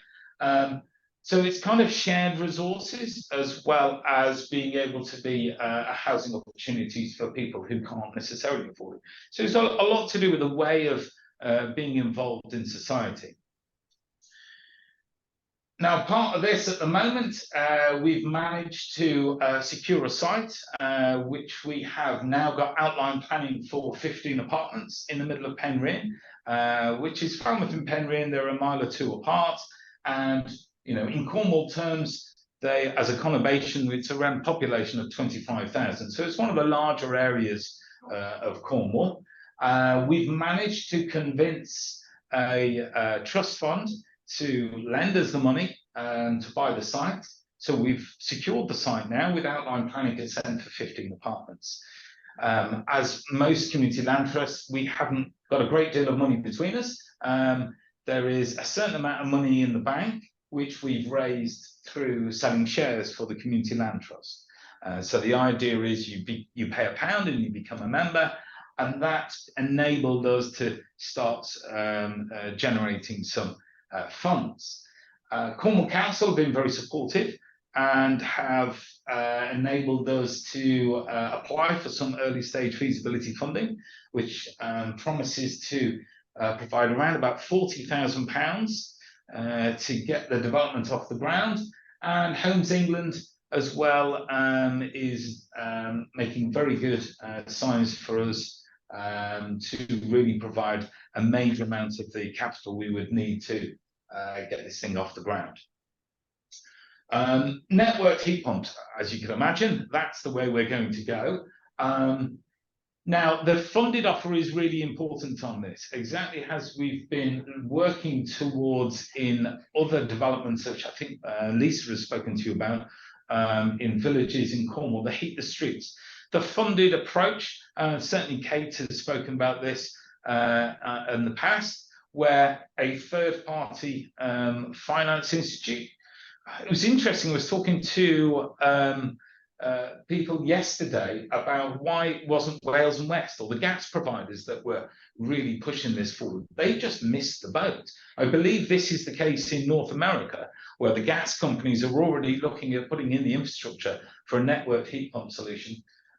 So it's kind of shared resources, as well as being able to be housing opportunities for people who can't necessarily afford it. So it's a lot to do with the way of being involved in society. Now, part of this at the moment, we've managed to secure a site, which we have now got outline planning for 15 apartments in the middle of Penryn, which is Falmouth and Penryn. They're a mile or two apart. And in Cornwall terms, they, as a conurbation, it's around a population of 25,000. So it's one of the larger areas of Cornwall. We've managed to convince a trust fund to lend us the money to buy the site. So we've secured the site now with outline planning consent for 15 apartments. As most community land trusts, we haven't got a great deal of money between us. There is a certain amount of money in the bank, which we've raised through selling shares for the community land trust. So the idea is you pay £1 and you become a member, and that enabled us to start generating some funds. Cornwall Council have been very supportive and have enabled us to apply for some early stage feasibility funding, which promises to provide around about £40,000 to get the development off the ground. And Homes England as well is making very good signs for us to really provide a major amount of the capital we would need to get this thing off the ground. Networked heat pumps, as you can imagine, that's the way we're going to go. Now, the funded offer is really important on this, exactly as we've been working towards in other developments, which I think Lisa has spoken to you about, in villages in Cornwall, the heat the streets. The funded approach, certainly Kate has spoken about this in the past, where a third-party finance institute. It was interesting, I was talking to people yesterday about why it wasn't Wales and West or the gas providers that were really pushing this forward. They just missed the boat. I believe this is the case in North America, where the gas companies are already looking at putting in the infrastructure for a networked heat pump solution.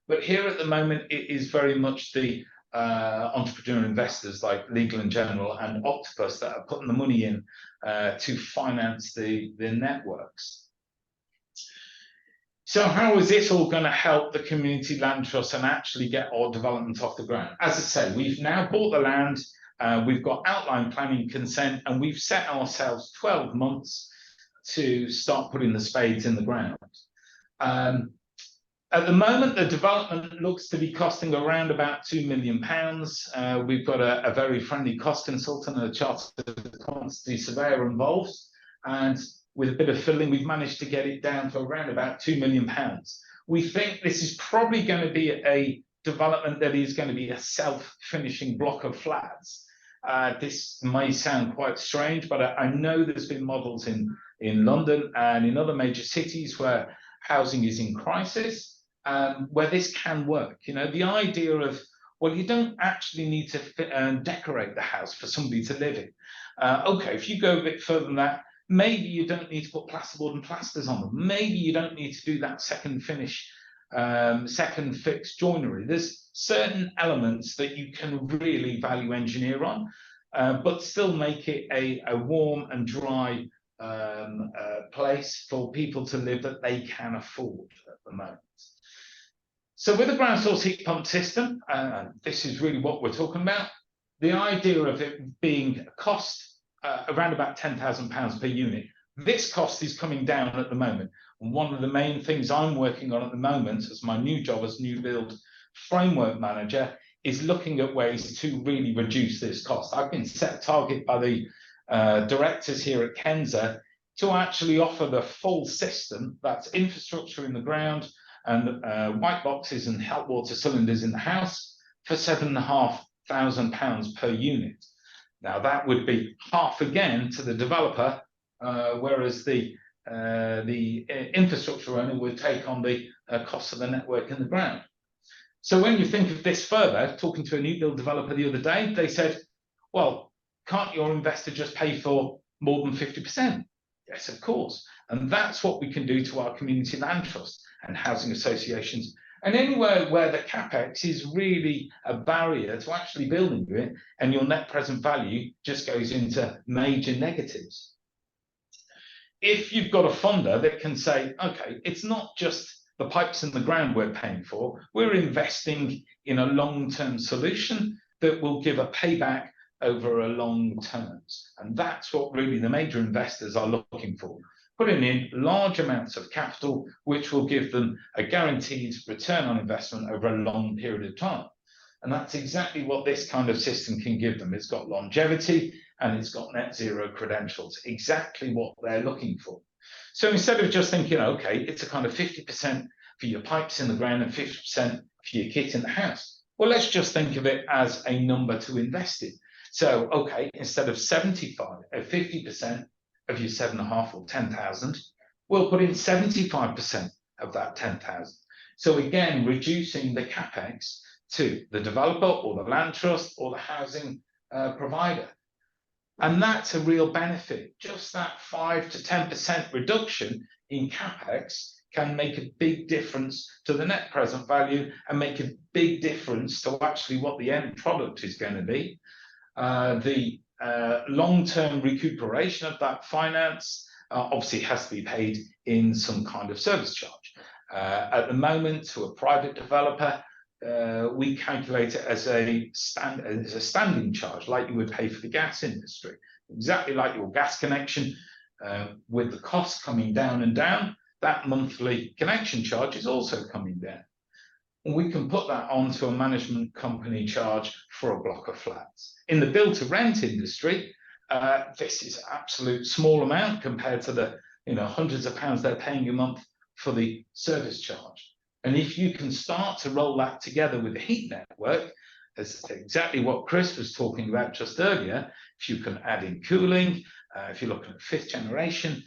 But here at the moment, it is very much the entrepreneur investors like Legal & General and Octopus that are putting the money in to finance the networks. So how is this all going to help the community land trust and actually get our development off the ground? As I say, we've now bought the land, we've got outline planning consent, and we've set ourselves 12 months to start putting the spades in the ground. At the moment, the development looks to be costing around about £2 million. We've got a very friendly cost consultant and a chartered quantity surveyor involved. And with a bit of fiddling, we've managed to get it down to around about £2 million. We think this is probably going to be a development that is going to be a self-finishing block of flats. This may sound quite strange, but I know there's been models in London and in other major cities where housing is in crisis. Where this can work, you know, the idea of, well, you don't actually need to decorate the house for somebody to live in. Okay, if you go a bit further than that, maybe you don't need to put plasterboard and plasters on them. Maybe you don't need to do that second finish, second fix joinery. There's certain elements that you can really value engineer on, but still make it a warm and dry place for people to live that they can afford at the moment. So with a ground source heat pump system, this is really what we're talking about. The idea of it being a cost around about £10,000 per unit. This cost is coming down at the moment. And one of the main things I'm working on at the moment as my new job as new build framework manager is looking at ways to really reduce this cost. I've been set a target by the directors here at DESNZ to actually offer the full system, that's infrastructure in the ground, and white boxes and hot water cylinders in the house for £7,500 per unit. Now that would be half again to the developer, whereas the infrastructure owner would take on the cost of the network in the ground. So when you think of this further, talking to a new build developer the other day, they said, well, can't your investor just pay for more than 50%? Yes, of course. And that's what we can do to our community land trust and housing associations. And anywhere where the capex is really a barrier to actually building it, and your net present value just goes into major negatives. If you've got a funder that can say, okay, it's not just the pipes in the ground we're paying for, we're investing in a long-term solution that will give a payback over a long term. And that's what really the major investors are looking for. putting in large amounts of capital, which will give them a guaranteed return on investment over a long period of time. And that's exactly what this kind of system can give them. It's got longevity and it's got net zero credentials, exactly what they're looking for. So instead of just thinking, okay, it's a kind of 50% for your pipes in the ground and 50% for your kit in the house. Well, let's just think of it as a number to invest in. So, okay, instead of 50% of your 7.5 or 10,000, we'll put in 75% of that 10,000. So again, reducing the capex to the developer or the land trust or the housing provider. And that's a real benefit. Just that 5 to 10% reduction in capex can make a big difference to the net present value and make a big difference to actually what the end product is going to be. The long-term recuperation of that finance obviously has to be paid in some kind of service charge. At the moment, to a private developer, we calculate it as a standing charge, like you would pay for the gas industry, exactly like your gas connection. With the cost coming down and down, that monthly connection charge is also coming down. And we can put that onto a management company charge for a block of flats. In the build-to-rent industry, this is an absolute small amount compared to the hundreds of pounds they're paying a month for the service charge. And if you can start to roll that together with the heat network, as exactly what Chris was talking about just earlier, if you can add in cooling, if you're looking at 5th generation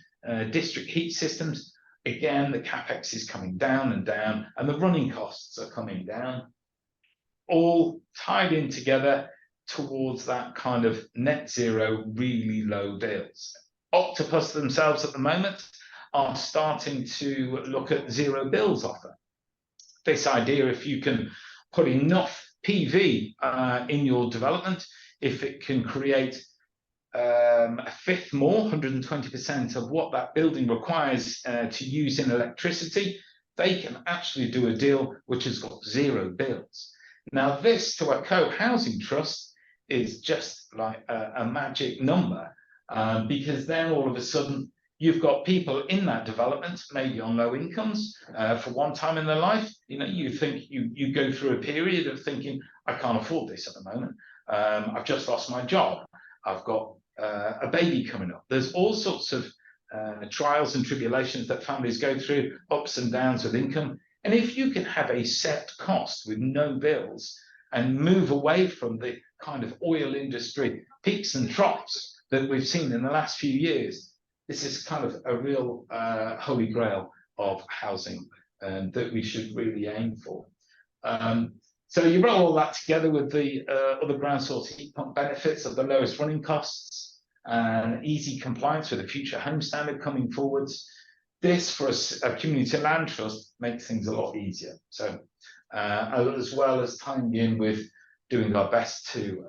district heat systems, again, the capex is coming down and down, and the running costs are coming down, all tied in together towards that kind of net zero, really low bills. Octopus themselves at the moment are starting to look at zero bills offer. This idea, if you can put enough PV in your development, if it can create a fifth more, 120% of what that building requires to use in electricity, they can actually do a deal which has got zero bills. Now, this to a co-housing trust is just like a magic number, because then all of a sudden you've got people in that development, maybe on low incomes for one time in their life. You think you go through a period of thinking, I can't afford this at the moment. I've just lost my job. I've got a baby coming up. There's all sorts of trials and tribulations that families go through, ups and downs with income. And if you can have a set cost with no bills and move away from the kind of oil industry peaks and troughs that we've seen in the last few years, this is kind of a real holy grail of housing that we should really aim for. So you roll all that together with the other ground source heat pump benefits of the lowest running costs and easy compliance with the future home standard coming forwards. This, for a community land trust, makes things a lot easier. So as well as tying in with doing our best to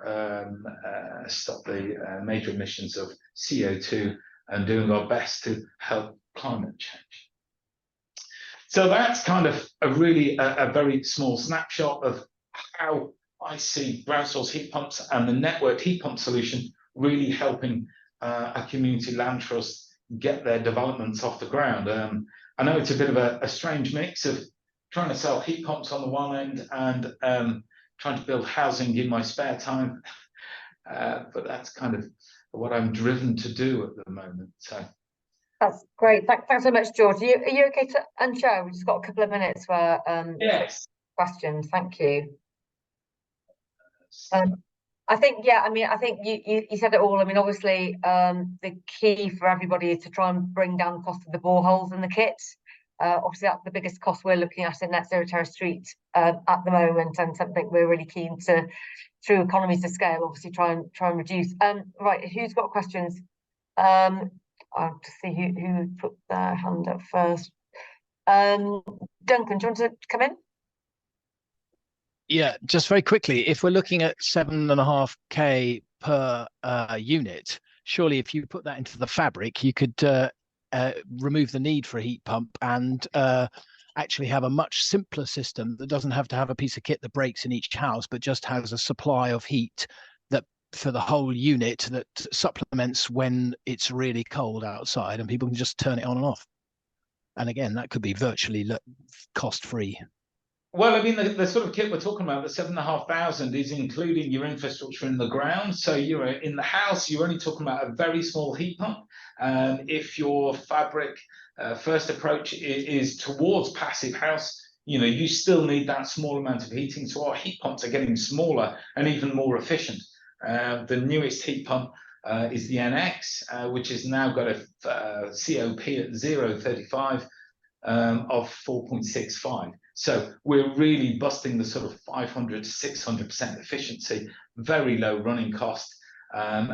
stop the major emissions of CO2 and doing our best to help climate change. So that's kind of a very small snapshot of how I see ground source heat pumps and the networked heat pump solution really helping a community land trust get their developments off the ground. I know it's a bit of a strange mix of trying to sell heat pumps on the one end and trying to build housing in my spare time, but that's kind of what I'm driven to do at the moment. So that's great. Thanks so much, George. Are you okay to unshare? We've just got a couple of minutes for yes, questions. Thank you. I think, yeah, I think you said it all. Obviously, the key for everybody is to try and bring down the cost of the boreholes and the kits. Obviously, that's the biggest cost we're looking at in Net Zero Terrace Street at the moment, and something we're really keen to, through economies of scale, obviously try and reduce. Right, who's got questions? I'll just see who put their hand up first. Duncan, do you want to come in? Yeah, just very quickly, if we're looking at 7.5K per unit, surely if you put that into the fabric, you could remove the need for a heat pump and actually have a much simpler system that doesn't have to have a piece of kit that breaks in each house, but just has a supply of heat that for the whole unit that supplements when it's really cold outside, and people can just turn it on and off. And again, that could be virtually cost-free. Well, I mean, the sort of kit we're talking about, the 7,500, is including your infrastructure in the ground. So you're in the house, you're only talking about a very small heat pump. If your fabric first approach is towards passive house, you still need that small amount of heating. So our heat pumps are getting smaller and even more efficient. The newest heat pump is the NX, which has now got a COP at 0.35 of 4.65. So we're really busting the sort of 500 to 600% efficiency, very low running cost. And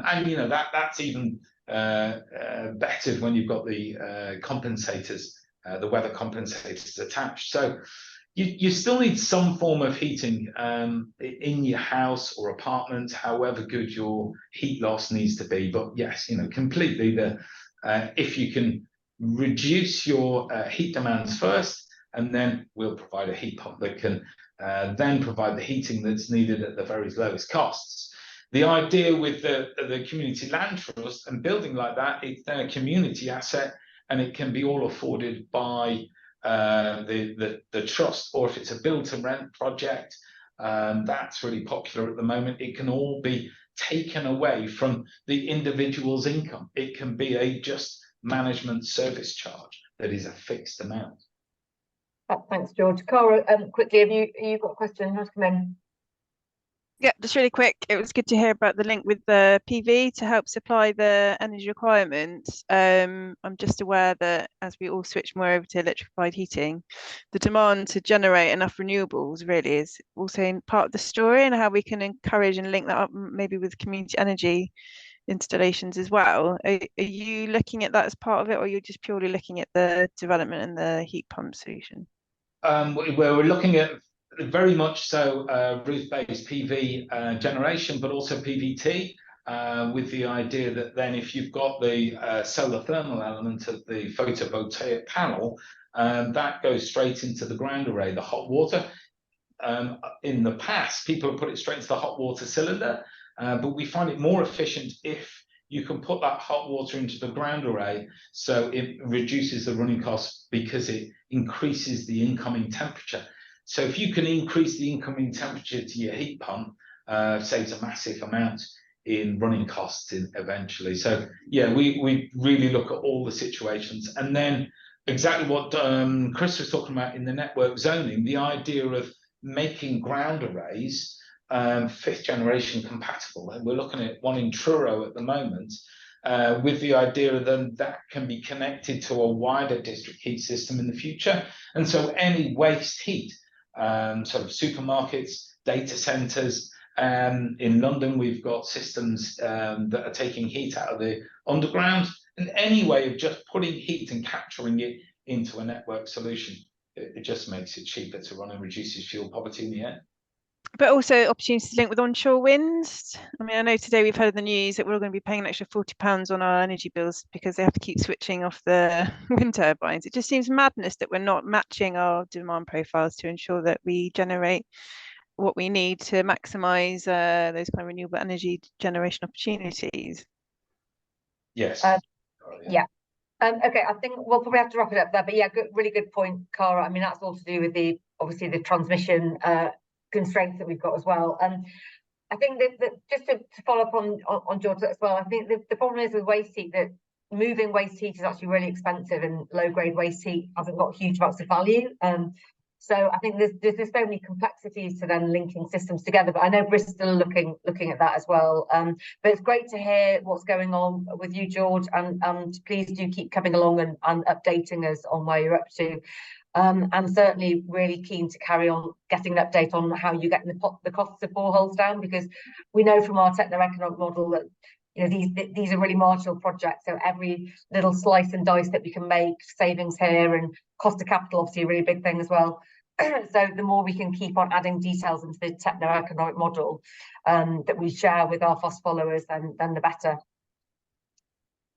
that's even bettered when you've got the compensators, the weather compensators attached. So you still need some form of heating in your house or apartment, however good your heat loss needs to be. But yes, completely if you can reduce your heat demands first, and then we'll provide a heat pump that can then provide the heating that's needed at the very lowest costs. The idea with the community land trust and building like that, it's then a community asset, and it can be all afforded by the trust, or if it's a build to rent project, that's really popular at the moment. It can all be taken away from the individual's income. It can be a just management service charge that is a fixed amount. Thanks, George. Cara, quickly, have you got a question? How's come in? Yeah, just really quick. It was good to hear about the link with the PV to help supply the energy requirements. I'm just aware that as we all switch more over to electrified heating, the demand to generate enough renewables really is also part of the story, and how we can encourage and link that up maybe with community energy installations as well. Are you looking at that as part of it, or you're just purely looking at the development and the heat pump solution? We're looking at very much so roof-based PV generation, but also PVT, with the idea that then if you've got the solar thermal element of the photovoltaic panel, that goes straight into the ground array, the hot water. In the past, people have put it straight into the hot water cylinder, but we find it more efficient if you can put that hot water into the ground array, so it reduces the running costs because it increases the incoming temperature. So if you can increase the incoming temperature to your heat pump, saves a massive amount in running costs eventually. So yeah, we really look at all the situations. And then exactly what Chris was talking about in the network zoning, the idea of making ground arrays 5th generation compatible. And we're looking at one in Truro at the moment, with the idea then that can be connected to a wider district heat system in the future. And so any waste heat, sort of supermarkets, data centers, in London, we've got systems that are taking heat out of the underground, and any way of just putting heat and capturing it into a network solution, it just makes it cheaper to run and reduces fuel poverty in the air. But also opportunities to link with onshore winds. I mean, I know today we've heard in the news that we're all going to be paying an extra £40 on our energy bills because they have to keep switching off the wind turbines. It just seems madness that we're not matching our demand profiles to ensure that we generate what we need to maximise those kind of renewable energy generation opportunities. Yes. Yeah. Okay, I think we'll probably have to wrap it up there, but yeah, really good point, Cara. I mean, that's all to do with obviously the transmission constraints that we've got as well. I think that just to follow up on George as well, I think the problem is with waste heat that moving waste heat is actually really expensive, and low grade waste heat hasn't got huge amounts of value. So I think there's so many complexities to then linking systems together, but I know Bristol are looking at that as well. But it's great to hear what's going on with you, George, and please do keep coming along and updating us on where you're up to. And certainly really keen to carry on getting an update on how you're getting the costs of boreholes down, because we know from our techno-economic model that these are really marginal projects, so every little slice and dice that we can make, savings here, and cost of capital obviously a really big thing as well. So the more we can keep on adding details into the techno-economic model that we share with our FOSS followers, then the better.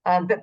But